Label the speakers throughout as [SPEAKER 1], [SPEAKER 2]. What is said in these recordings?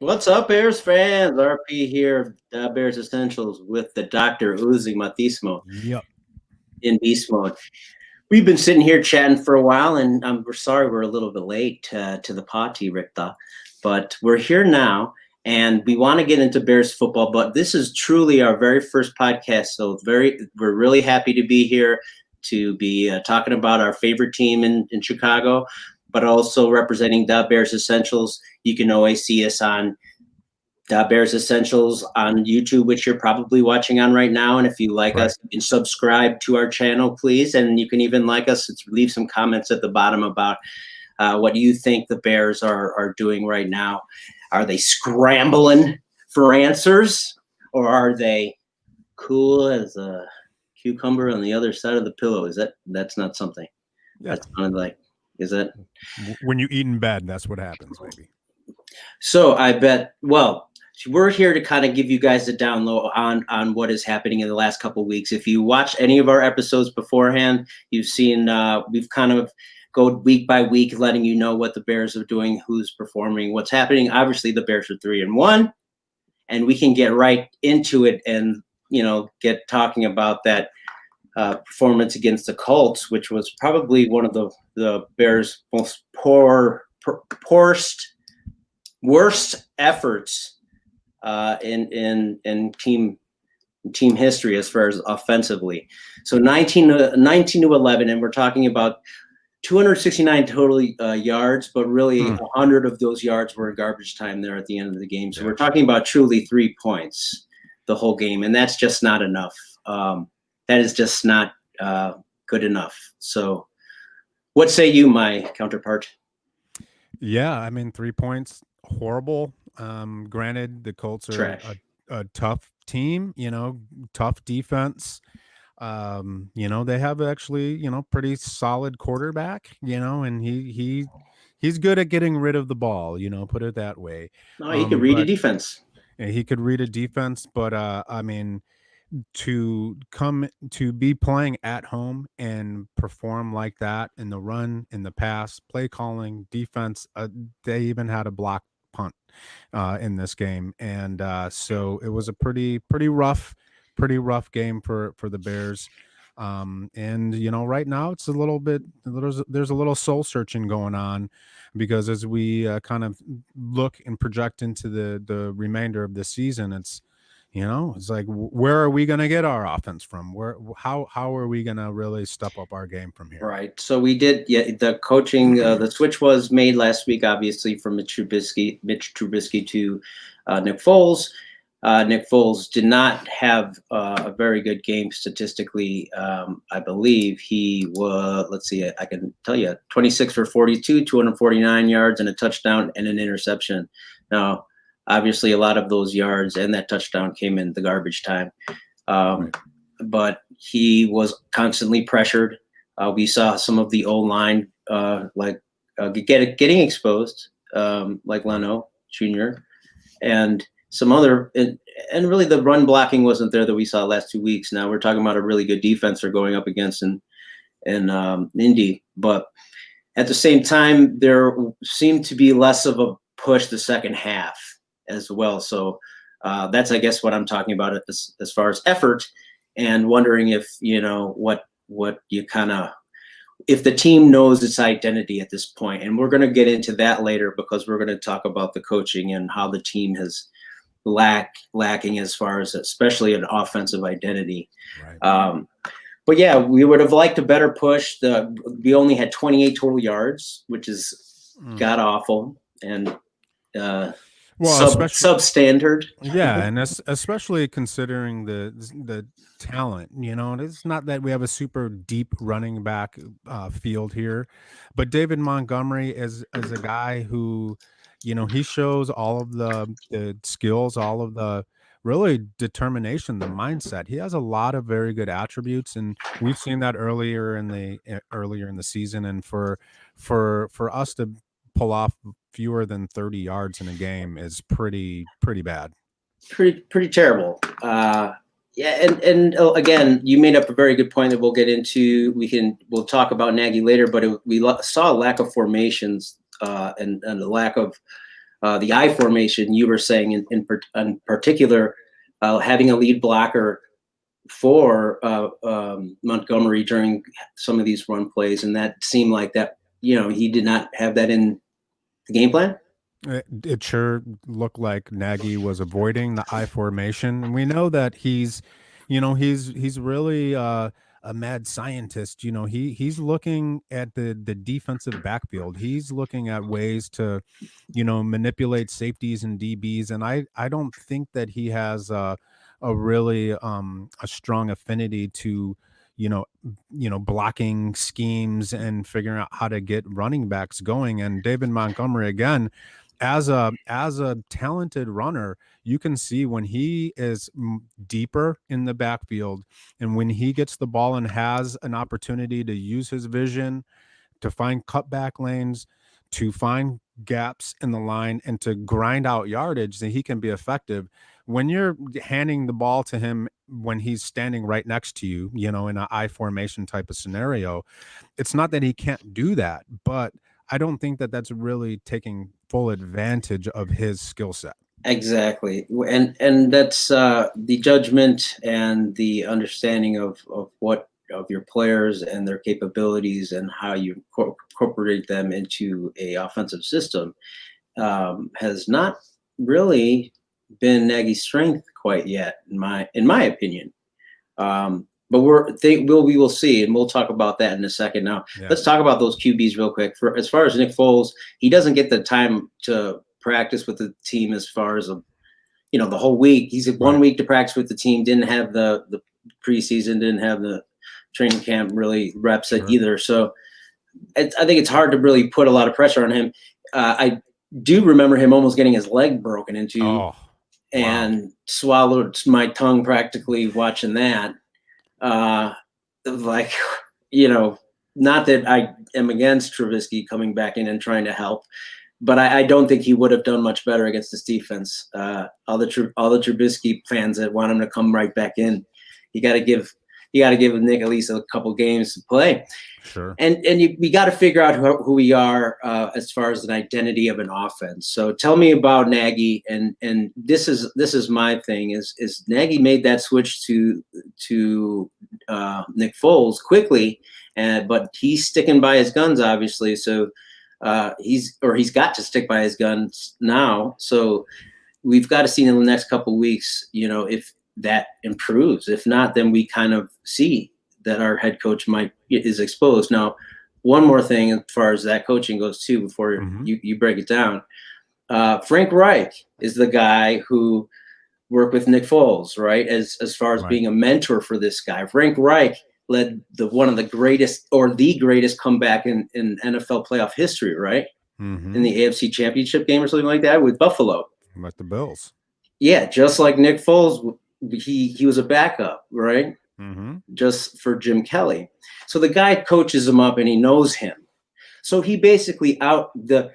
[SPEAKER 1] What's up, Bears fans? RP here, Bears Essentials with the Dr. Uzi Matismo in beast mode. We've been sitting here chatting for a while, and we're sorry we're a little bit late to the party, Rikta, but we're here now, and we want to get into Bears football, but this is truly our very first podcast, so we're really happy to be here to be talking about our favorite team in Chicago, but also representing the Bears Essentials. You can always see us on Bears Essentials on YouTube, which you're probably watching on right now. And if you like us, you can subscribe to our channel, please. And you can even like us, leave some comments at the bottom about what you think the Bears are doing right now. Are they scrambling for answers, or are they cool as a cucumber on the other side of the pillow? That's not something. Yeah. That's kind of like, is it?
[SPEAKER 2] When you eat in bed, that's what happens, maybe.
[SPEAKER 1] So I bet, well, we're here to kind of give you guys a down low on what is happening in the last couple of weeks. If you watch any of our episodes beforehand, you've seen we've kind of go week by week, letting you know what the Bears are doing, who's performing, what's happening. Obviously, the Bears are 3-1, and we can get right into it and, get talking about that performance against the Colts, which was probably one of the Bears' most worst efforts in team history as far as offensively. So 19 to 11, and we're talking about 269 total yards, but really 100 of those yards were in garbage time there at the end of the game. So we're talking about truly 3 points the whole game, and that's just not enough. That is just not good enough. So what say you, my counterpart?
[SPEAKER 2] Yeah, I mean, 3 points, horrible. Granted, the Colts are a tough team, tough defense. They have actually, pretty solid quarterback, and he's good at getting rid of the ball, put it that way.
[SPEAKER 1] No, he could read a defense.
[SPEAKER 2] Yeah, he could read a defense, but I mean, to be playing at home and perform like that in the run, in the pass, play calling, defense, they even had a block punt in this game, and so it was a pretty rough game for the Bears. And right now it's there's a little soul searching going on, because as we kind of look and project into the remainder of the season, it's like, where are we going to get our offense from? How are we going to really step up our game from here?
[SPEAKER 1] Right. So we did. Yeah, the coaching, the switch was made last week, obviously, from Mitch Trubisky to Nick Foles. Nick Foles did not have a very good game statistically. I believe he was, let's see, I can tell you, 26 for 42, 249 yards and a touchdown and an interception. Now, obviously, a lot of those yards and that touchdown came in the garbage time. But he was constantly pressured. We saw some of the O-line getting exposed, like Leno Jr. and some other, and really the run blocking wasn't there that we saw last 2 weeks. Now we're talking about a really good defense they're going up against in Indy. But at the same time, there seemed to be less of a push the second half as well. So that's, I guess, what I'm talking about as far as effort, and wondering if, what you kind of, if the team knows its identity at this point. And we're going to get into that later, because we're going to talk about the coaching and how the team has lacking as far as especially an offensive identity. Right. But yeah, we would have liked a better push. We only had 28 total yards, which is god awful. And
[SPEAKER 2] Well, especially
[SPEAKER 1] substandard.
[SPEAKER 2] yeah, and especially considering the talent, it's not that we have a super deep running back field here, but David Montgomery is a guy who, he shows all of the skills, all of the really determination, the mindset. He has a lot of very good attributes, and we've seen that earlier in the season. And for us to pull off fewer than 30 yards in a game is pretty bad.
[SPEAKER 1] Pretty terrible. Yeah, and again, you made up a very good point that we'll get into. We'll talk about Nagy later, but we saw a lack of formations and a lack of the I formation. You were saying in particular, having a lead blocker for Montgomery during some of these run plays, and that seemed like that. He did not have that in the game plan.
[SPEAKER 2] It sure looked like Nagy was avoiding the I formation, and we know that he's really a mad scientist. He's looking at the defensive backfield. He's looking at ways to, manipulate safeties and DBs, and I don't think that he has a really a strong affinity to blocking schemes and figuring out how to get running backs going. And David Montgomery, again, as a talented runner, you can see when he is deeper in the backfield and when he gets the ball and has an opportunity to use his vision to find cutback lanes, to find gaps in the line, and to grind out yardage, that he can be effective. When you're handing the ball to him when he's standing right next to you, in an I formation type of scenario, it's not that he can't do that, but I don't think that that's really taking full advantage of his skill set.
[SPEAKER 1] Exactly, and that's the judgment and the understanding of what of your players and their capabilities and how you incorporate them into a offensive system has not really been Nagy's strength quite yet, in my opinion. But we will see, and we'll talk about that in a second. Now, Let's talk about those QBs real quick. As far as Nick Foles, he doesn't get the time to practice with the team as far as the whole week. He's had 1 week to practice with the team. Didn't have the preseason. Didn't have the training camp really reps either. So I think it's hard to really put a lot of pressure on him. I do remember him almost getting his leg broken into, and swallowed my tongue practically watching that. Not that I am against Trubisky coming back in and trying to help, but I don't think he would have done much better against this defense. All the Trubisky fans that want him to come right back in, you got to give Nick at least a couple games to play.
[SPEAKER 2] Sure.
[SPEAKER 1] And we got to figure out who we are as far as an identity of an offense. So tell me about Nagy, and this is my thing is Nagy made that switch to Nick Foles quickly, but he's sticking by his guns obviously. So he's got to stick by his guns now. So we've got to see in the next couple of weeks, if that improves. If not, then we kind of see that our head coach is exposed. Now, one more thing as far as that coaching goes too, before you break it down. Frank Reich is the guy who worked with Nick Foles, right? As far as being a mentor for this guy. Frank Reich led one of the greatest or the greatest comeback in NFL playoff history, right? In the AFC Championship game or something like that with Buffalo.
[SPEAKER 2] Like the Bills.
[SPEAKER 1] Yeah, just like Nick Foles, he was a backup, right? Just for Jim Kelly. So the guy coaches him up and he knows him. So he basically their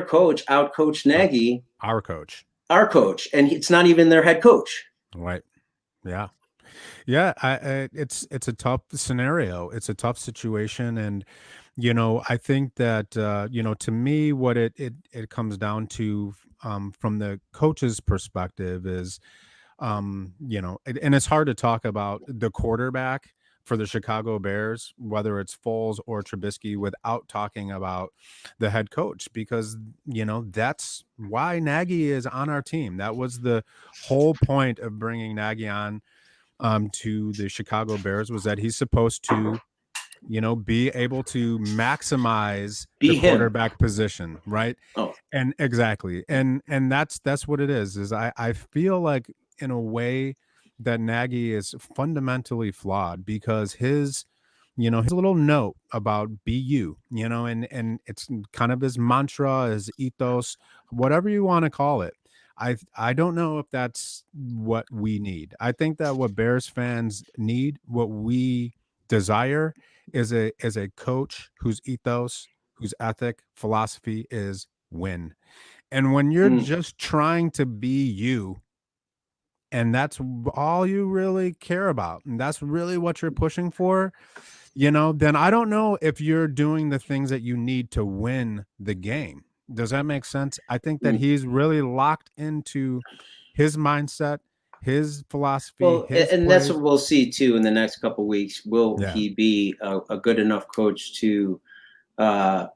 [SPEAKER 1] coach out-coached Nagy.
[SPEAKER 2] Our coach.
[SPEAKER 1] And it's not even their head coach.
[SPEAKER 2] Right. Yeah. Yeah. It's a tough scenario. It's a tough situation. And, I think that, to me, what it comes down to from the coach's perspective is, and it's hard to talk about the quarterback for the Chicago Bears, whether it's Foles or Trubisky, without talking about the head coach, because, that's why Nagy is on our team. That was the whole point of bringing Nagy on to the Chicago Bears, was that he's supposed to be able to maximize the
[SPEAKER 1] Be him.
[SPEAKER 2] quarterback position, right?
[SPEAKER 1] Oh,
[SPEAKER 2] And exactly. And that's what it is I feel like in a way that Nagy is fundamentally flawed because his little note about be you, and it's kind of his mantra, his ethos, whatever you want to call it. I don't know if that's what we need. I think that what Bears fans need, what we desire, is a coach whose ethos, whose ethic, philosophy is win. And when you're
[SPEAKER 1] mm,
[SPEAKER 2] just trying to be you, and that's all you really care about, and that's really what you're pushing for, then I don't know if you're doing the things that you need to win the game. Does that make sense? I think that
[SPEAKER 1] mm.
[SPEAKER 2] he's really locked into his mindset, his philosophy,
[SPEAKER 1] Well,
[SPEAKER 2] his
[SPEAKER 1] and that's
[SPEAKER 2] plays.
[SPEAKER 1] what we'll see too in the next couple of weeks. Will
[SPEAKER 2] Yeah,
[SPEAKER 1] he be a good enough coach to, uh,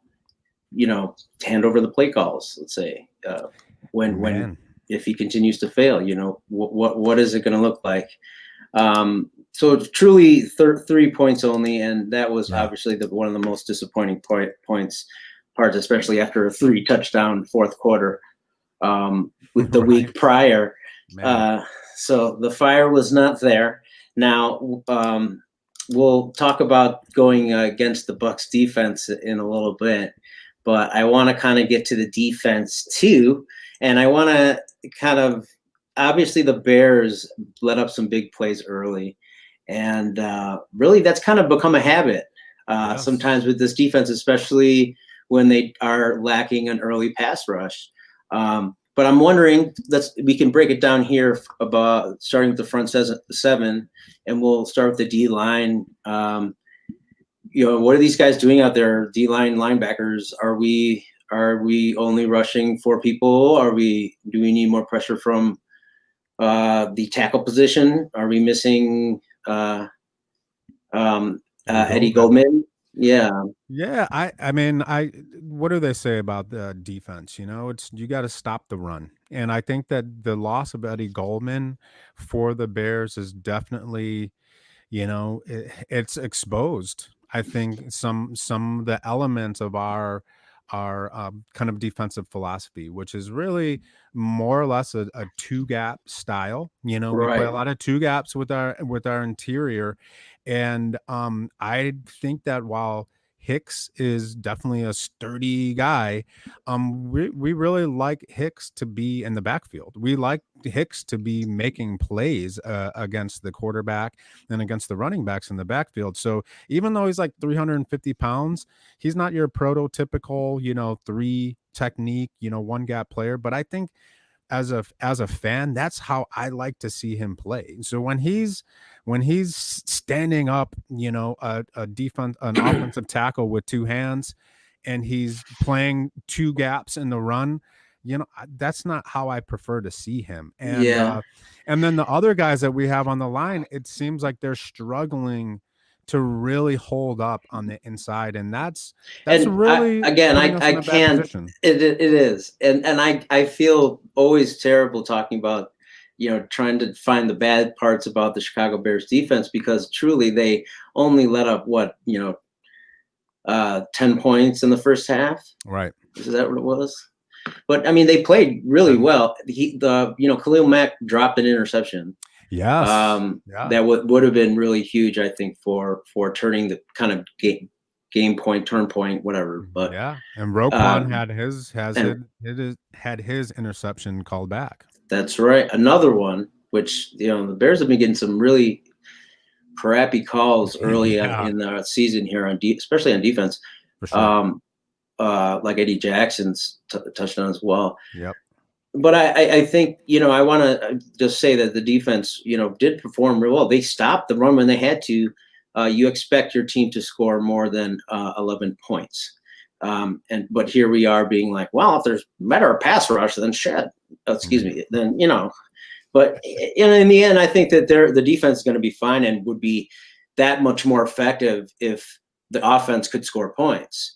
[SPEAKER 1] hand over the play calls? Let's say when
[SPEAKER 2] man.
[SPEAKER 1] if he continues to fail, what is it going to look like? So it's truly 3 points only, and that was
[SPEAKER 2] Yeah.
[SPEAKER 1] obviously one of the most disappointing parts, especially after a 3-touchdown fourth quarter with the
[SPEAKER 2] Right,
[SPEAKER 1] week prior.
[SPEAKER 2] man.
[SPEAKER 1] Uh, so the fire was not there. Now we'll talk about going against the Bucs defense in a little bit, but I want to kind of get to the defense too, and I want to kind of obviously the Bears let up some big plays early, and really that's kind of become a habit
[SPEAKER 2] Yes.
[SPEAKER 1] sometimes with this defense, especially when they are lacking an early pass rush. But I'm wondering, we can break it down here about starting with the front seven, and we'll start with the D line. What are these guys doing out there? D line linebackers, are we only rushing 4 people? Do we need more pressure from the tackle position? Are we missing
[SPEAKER 2] Eddie
[SPEAKER 1] Eddie
[SPEAKER 2] Goldman.
[SPEAKER 1] Goldman? Yeah,
[SPEAKER 2] Yeah, I mean, what do they say about the defense? It's you got to stop the run. And I think that the loss of Eddie Goldman for the Bears is definitely, it's exposed. I think some of the elements of our kind of defensive philosophy, which is really more or less a two gap style. We play a
[SPEAKER 1] right.
[SPEAKER 2] lot of two gaps with our interior, and I think that while Hicks is definitely a sturdy guy. We really like Hicks to be in the backfield. We like Hicks to be making plays against the quarterback and against the running backs in the backfield. So even though he's like 350 pounds, he's not your prototypical, three technique, one gap player. But I think as a fan, that's how I like to see him play. So when he's standing up, an offensive tackle with two hands, and he's playing two gaps in the run, that's not how I prefer to see him. And
[SPEAKER 1] Yeah.
[SPEAKER 2] uh, and then the other guys that we have on the line, it seems like they're struggling to really hold up on the inside, and that's
[SPEAKER 1] And I,
[SPEAKER 2] really
[SPEAKER 1] again,
[SPEAKER 2] putting
[SPEAKER 1] I,
[SPEAKER 2] us
[SPEAKER 1] I
[SPEAKER 2] in a bad
[SPEAKER 1] can't.
[SPEAKER 2] position.
[SPEAKER 1] It is, and I feel always terrible talking about trying to find the bad parts about the Chicago Bears defense, because truly they only let up 10 points in the first half.
[SPEAKER 2] Right.
[SPEAKER 1] Is that what it was? But I mean, they played really well. Khalil Mack dropped an interception.
[SPEAKER 2] Yes. Yeah.
[SPEAKER 1] That would have been really huge, I think, for turning the kind of game point, turn point, whatever. But
[SPEAKER 2] Yeah. And Roquan
[SPEAKER 1] um,
[SPEAKER 2] had his has
[SPEAKER 1] and
[SPEAKER 2] had his interception called back.
[SPEAKER 1] that's right, another one, which the Bears have been getting some really crappy calls early
[SPEAKER 2] Yeah,
[SPEAKER 1] in the season here especially on defense.
[SPEAKER 2] for sure.
[SPEAKER 1] Um, like Eddie Jackson's touchdown as well.
[SPEAKER 2] Yep.
[SPEAKER 1] But I think I want to just say that the defense did perform real well. They stopped the run when they had to. You expect your team to score more than 11 points, but here we are being like, well, if there's better pass rush, then shit. Excuse
[SPEAKER 2] Mhm.
[SPEAKER 1] me, then But in the end, I think that the defense is going to be fine and would be that much more effective if the offense could score points.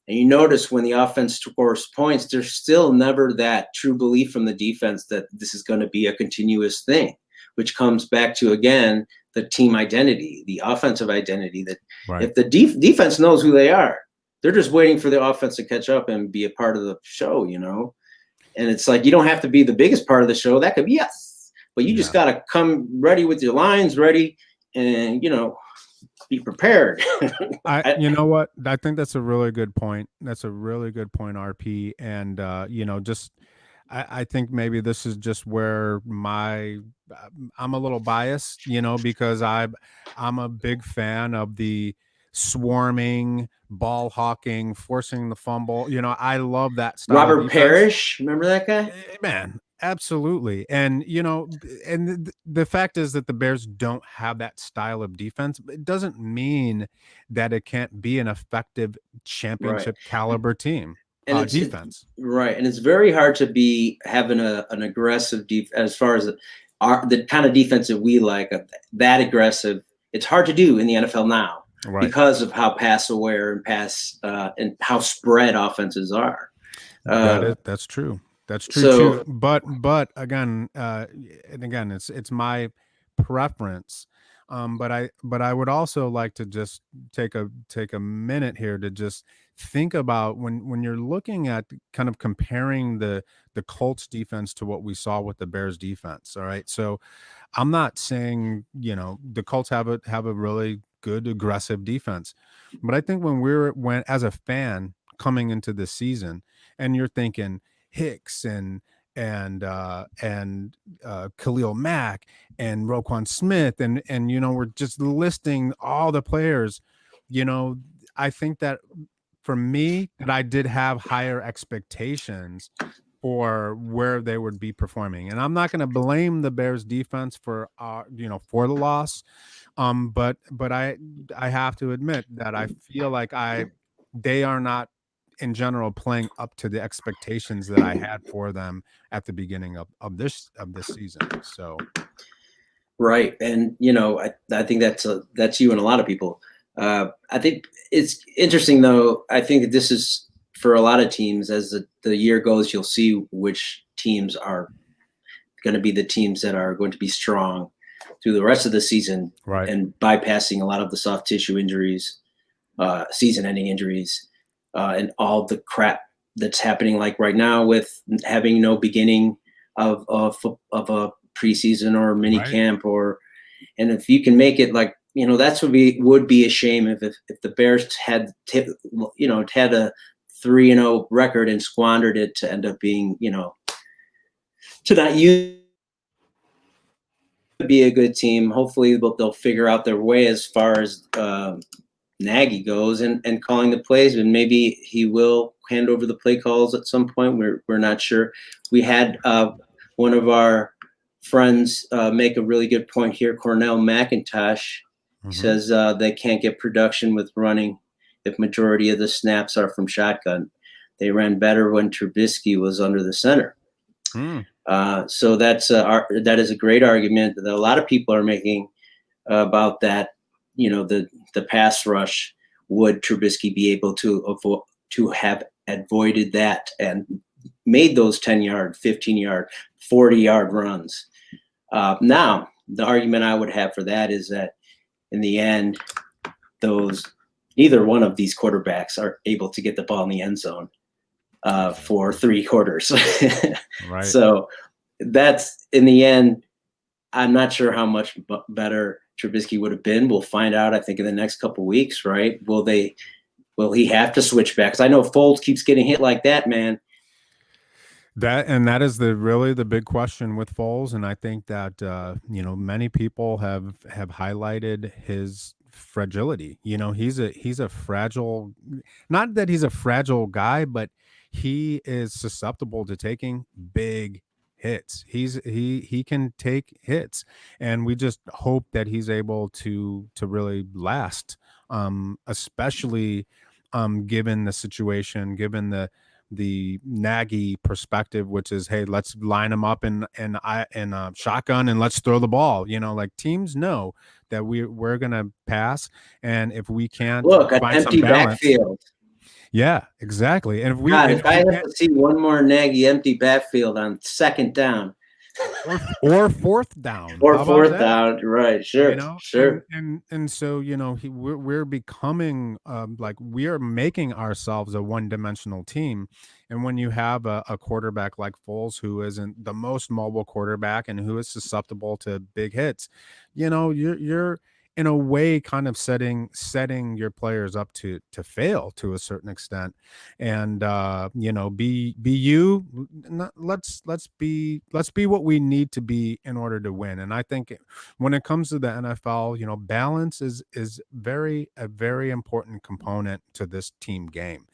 [SPEAKER 1] And you notice when the offense scores points, there's still never that true belief from the defense that this is going to be a continuous thing, which comes back to, again, the team identity, the offensive identity. That
[SPEAKER 2] Right.
[SPEAKER 1] if the defense knows who they are, they're just waiting for the offense to catch up and be a part of the show, And it's like, you don't have to be the biggest part of the show. That could be us, but you just got to come ready with your lines ready and, be prepared.
[SPEAKER 2] You know what? I think that's a really good point. That's a really good point, RP. And, I think maybe this is just where I'm a little biased, because I'm a big fan of the swarming, ball hawking, forcing the fumble. I love that style.
[SPEAKER 1] Robert Parrish, remember that guy?
[SPEAKER 2] Man, absolutely. And the fact is that the Bears don't have that style of defense. It doesn't mean that it can't be an effective championship caliber team. And defense,
[SPEAKER 1] right? And it's very hard to be having an aggressive as far as the kind of defense that we like, that aggressive. It's hard to do in the NFL now, because of how pass aware and how spread offenses are.
[SPEAKER 2] That's true. That's true too. But again, it's my preference. But I would also like to just take a minute here to just think about when you're looking at kind of comparing the Colts defense to what we saw with the Bears defense. All right. So I'm not saying, the Colts have a really good aggressive defense, but I think when as a fan coming into this season and you're thinking Hicks and Khalil Mack and Roquan Smith and we're just listing all the players, I think that for me that I did have higher expectations for where they would be performing. And I'm not going to blame the Bears defense for for the loss. But I have to admit that I feel like they are not in general playing up to the expectations that I had for them at the beginning of this season. So
[SPEAKER 1] right. And I think that's you and a lot of people. I think it's interesting though. I think that this is for a lot of teams, as the year goes, you'll see which teams are going to be the teams that are going to be strong through the rest of the season, and bypassing a lot of the soft tissue injuries, season-ending injuries, and all the crap that's happening like right now with having no beginning of a preseason or mini camp, and if you can make it like, that's would be a shame if the Bears had had a 3-0 record and squandered it to end up being, to not use be a good team. Hopefully they'll figure out their way as far as Nagy goes and calling the plays, and maybe he will hand over the play calls at some point. We're not sure. We had one of our friends make a really good point here. Cornell McIntosh says they can't get production with running if majority of the snaps are from shotgun. They ran better when Trubisky was under the center. So that is a great argument that a lot of people are making about that. The pass rush, would Trubisky be able to have avoided that and made those 10-yard, 15-yard, 40-yard runs? Now, the argument I would have for that is that in the end, neither one of these quarterbacks are able to get the ball in the end zone for 3 quarters. So that's, in the end, I'm not sure how much better Trubisky would have been. We'll find out, I think, in the next couple of weeks, right? Will he have to switch back? Because I know Foles keeps getting hit like that, man.
[SPEAKER 2] That is really the big question with Foles, and I think that many people have highlighted his fragility. He's a fragile, not that he's a fragile guy, but he is susceptible to taking big hits. He can take hits, and we just hope that he's able to really last, especially given the situation, given the Nagy perspective, which is, hey, let's line them up in shotgun and let's throw the ball. Like, teams know that we're gonna pass, and if we can't
[SPEAKER 1] look at
[SPEAKER 2] find
[SPEAKER 1] empty
[SPEAKER 2] some balance,
[SPEAKER 1] backfield.
[SPEAKER 2] Yeah, exactly. And
[SPEAKER 1] if I have to see one more Nagy empty backfield on second down,
[SPEAKER 2] or fourth down.
[SPEAKER 1] Or
[SPEAKER 2] How about
[SPEAKER 1] fourth
[SPEAKER 2] that?
[SPEAKER 1] down, right? Sure,
[SPEAKER 2] And
[SPEAKER 1] sure.
[SPEAKER 2] so we're becoming like we are making ourselves a one-dimensional team. And when you have a quarterback like Foles, who isn't the most mobile quarterback and who is susceptible to big hits, you're in a way kind of setting your players up to fail to a certain extent. And be you. Let's be what we need to be in order to win. And I think when it comes to the NFL, balance is a very important component to this team game.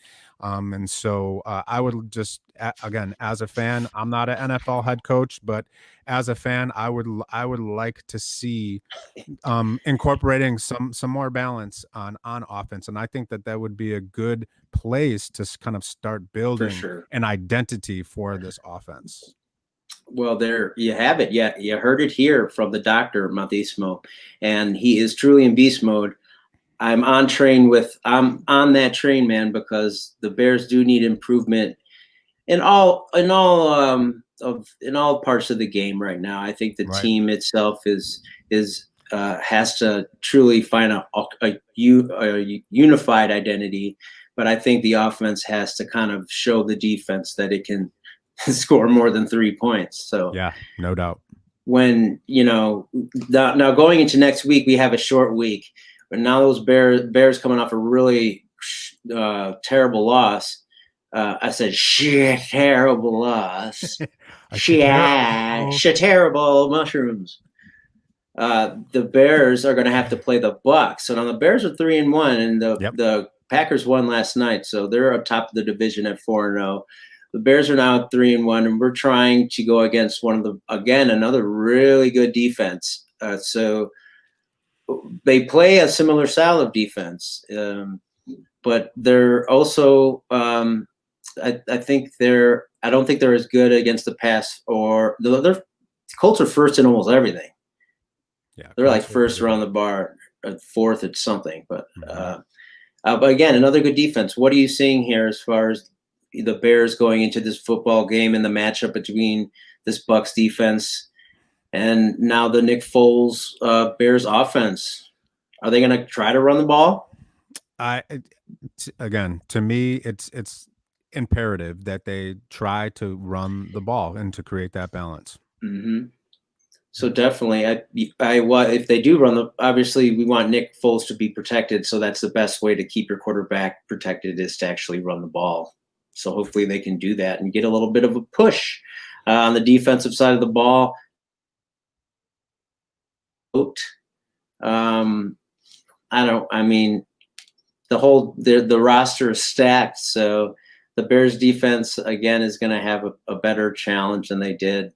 [SPEAKER 2] And so I would just again, as a fan, I'm not an NFL head coach, but as a fan, I would like to see incorporating some more balance on offense. And I think that would be a good place to kind of start
[SPEAKER 1] For
[SPEAKER 2] building
[SPEAKER 1] sure.
[SPEAKER 2] an identity for this offense.
[SPEAKER 1] Well, there you have it. Yeah, you heard it here from the doctor, Matismo, and he is truly in beast mode. I'm on that train, man, because the Bears do need improvement in all parts of the game right now. I think the
[SPEAKER 2] Right.
[SPEAKER 1] team itself has to truly find a unified identity, but I think the offense has to kind of show the defense that it can score more than 3 points. So
[SPEAKER 2] Yeah, no doubt.
[SPEAKER 1] when now going into next week, we have a short week, but now those Bears coming off a really terrible loss. I said, shit, terrible loss. Shit, terrible mushrooms. The Bears are going to have to play the Bucks. So now the Bears are 3-1, and the Packers won last night, so they're up top of the division at 4-0. The Bears are now at 3-1, and we're trying to go against another really good defense. So they play a similar style of defense, but they're also. I don't think they're as good against the pass, or their Colts are first in almost everything.
[SPEAKER 2] Yeah,
[SPEAKER 1] they're like first around the bar, fourth at something. But again, another good defense. What are you seeing here as far as the Bears going into this football game and the matchup between this Bucks defense and now the Nick Foles Bears offense? Are they going to try to run the ball?
[SPEAKER 2] Again, to me, it's imperative that they try to run the ball and to create that balance.
[SPEAKER 1] Mm-hmm. So definitely, if they do run obviously we want Nick Foles to be protected. So that's the best way to keep your quarterback protected is to actually run the ball. So hopefully they can do that and get a little bit of a push on the defensive side of the ball. The roster is stacked. So the Bears defense again is going to have a better challenge than they did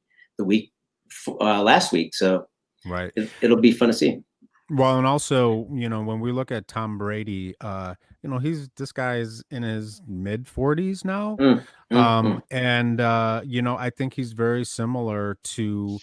[SPEAKER 1] last week. So
[SPEAKER 2] right,
[SPEAKER 1] it'll be fun to see.
[SPEAKER 2] Well, and also, when we look at Tom Brady, this guy is in his mid 40s now. And I think he's very similar to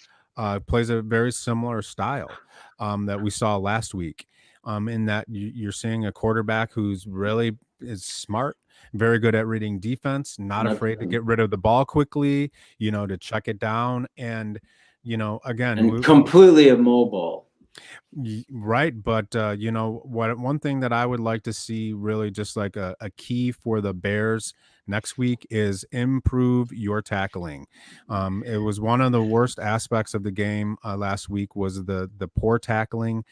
[SPEAKER 2] plays a very similar style that we saw last week. In that you're seeing a quarterback who's really is smart, very good at reading defense, not afraid to get rid of the ball quickly, to check it down. And, again,
[SPEAKER 1] and completely immobile.
[SPEAKER 2] Right. But, one thing that I would like to see really just like a key for the Bears next week is improve your tackling. It was one of the worst aspects of the game last week was the poor tackling,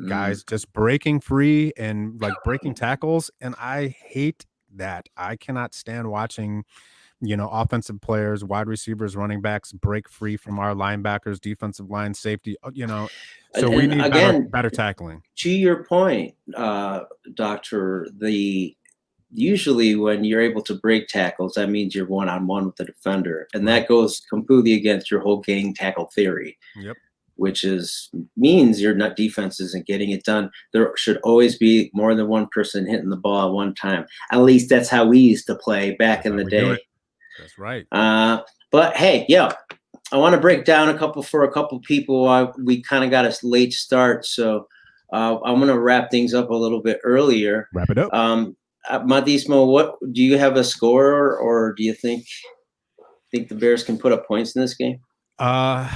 [SPEAKER 2] guys just breaking free and like breaking tackles. And I hate that. I cannot stand watching offensive players, wide receivers, running backs break free from our linebackers, defensive line, safety, so we need better tackling.
[SPEAKER 1] To your point, Doctor, usually when you're able to break tackles, that means you're one-on-one with the defender. And that goes completely against your whole gang tackle theory.
[SPEAKER 2] Yep.
[SPEAKER 1] Which means your defense isn't getting it done. There should always be more than one person hitting the ball at one time. At least that's how we used to play back in the day.
[SPEAKER 2] That's right.
[SPEAKER 1] But hey, I want to break down a couple people. We kind of got a late start, so I'm going to wrap things up a little bit earlier.
[SPEAKER 2] Wrap it up.
[SPEAKER 1] Matismo, what do you have a score, or do you think the Bears can put up points in this game?
[SPEAKER 2] My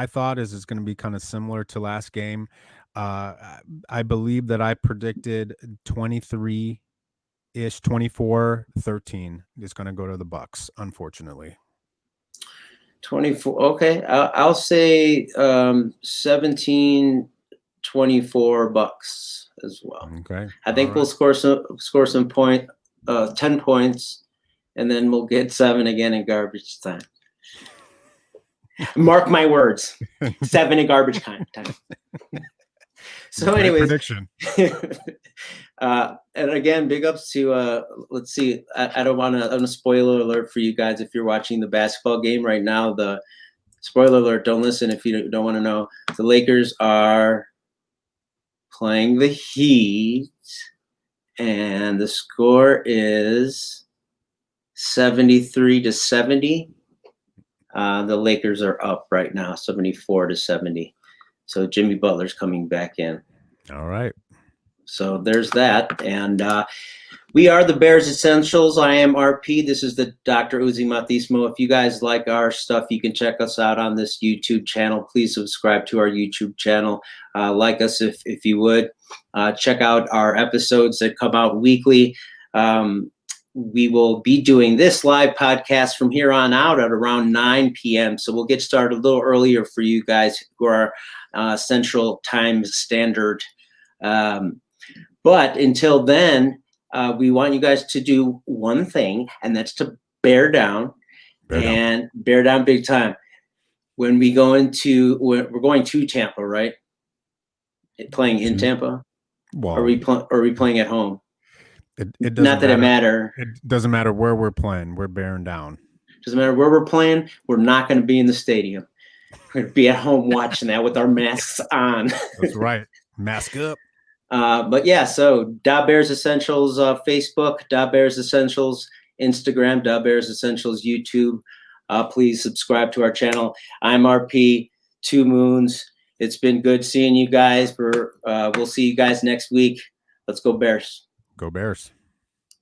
[SPEAKER 2] thought is it's going to be kind of similar to last game. I believe that I predicted 23-ish, 24-13 is going to go to the Bucks, unfortunately.
[SPEAKER 1] 24. Okay. I'll say 17-24 Bucks as well.
[SPEAKER 2] Okay.
[SPEAKER 1] I think we'll score some 10 points, and then we'll get 7 again in garbage time. Mark my words. 7 in garbage time. So, anyways,
[SPEAKER 2] prediction.
[SPEAKER 1] And again, big ups to let's see. I don't want to spoiler alert for you guys if you're watching the basketball game right now. The spoiler alert, don't listen if you don't want to know. The Lakers are playing the Heat, and the score is 73-70. The Lakers are up right now, 74-70. So Jimmy Butler's coming back in.
[SPEAKER 2] All right.
[SPEAKER 1] So there's that. And we are the Bears Essentials. I am RP. This is the Dr. Uzi Matismo. If you guys like our stuff, you can check us out on this YouTube channel. Please subscribe to our YouTube channel. Like us if you would. Check out our episodes that come out weekly. We will be doing this live podcast from here on out at around 9 p.m. So we'll get started a little earlier for you guys who are Central Time Standard. But until then, we want you guys to do one thing, and that's to bear down big time. When we go we're going to Tampa, right? Playing in Tampa?
[SPEAKER 2] Well,
[SPEAKER 1] are we playing at home?
[SPEAKER 2] It doesn't
[SPEAKER 1] Not that
[SPEAKER 2] matter.
[SPEAKER 1] It
[SPEAKER 2] doesn't matter where we're playing. We're bearing down.
[SPEAKER 1] Doesn't matter where we're playing. We're not going to be in the stadium. We're going to be at home watching that with our masks on.
[SPEAKER 2] That's right. Mask up.
[SPEAKER 1] But yeah, so Bears Essentials Facebook, Bears Essentials Instagram, Bears Essentials YouTube. Please subscribe to our channel. I'm RP, 2 Moons. It's been good seeing you guys. We'll see you guys next week. Let's go Bears.
[SPEAKER 2] Go Bears.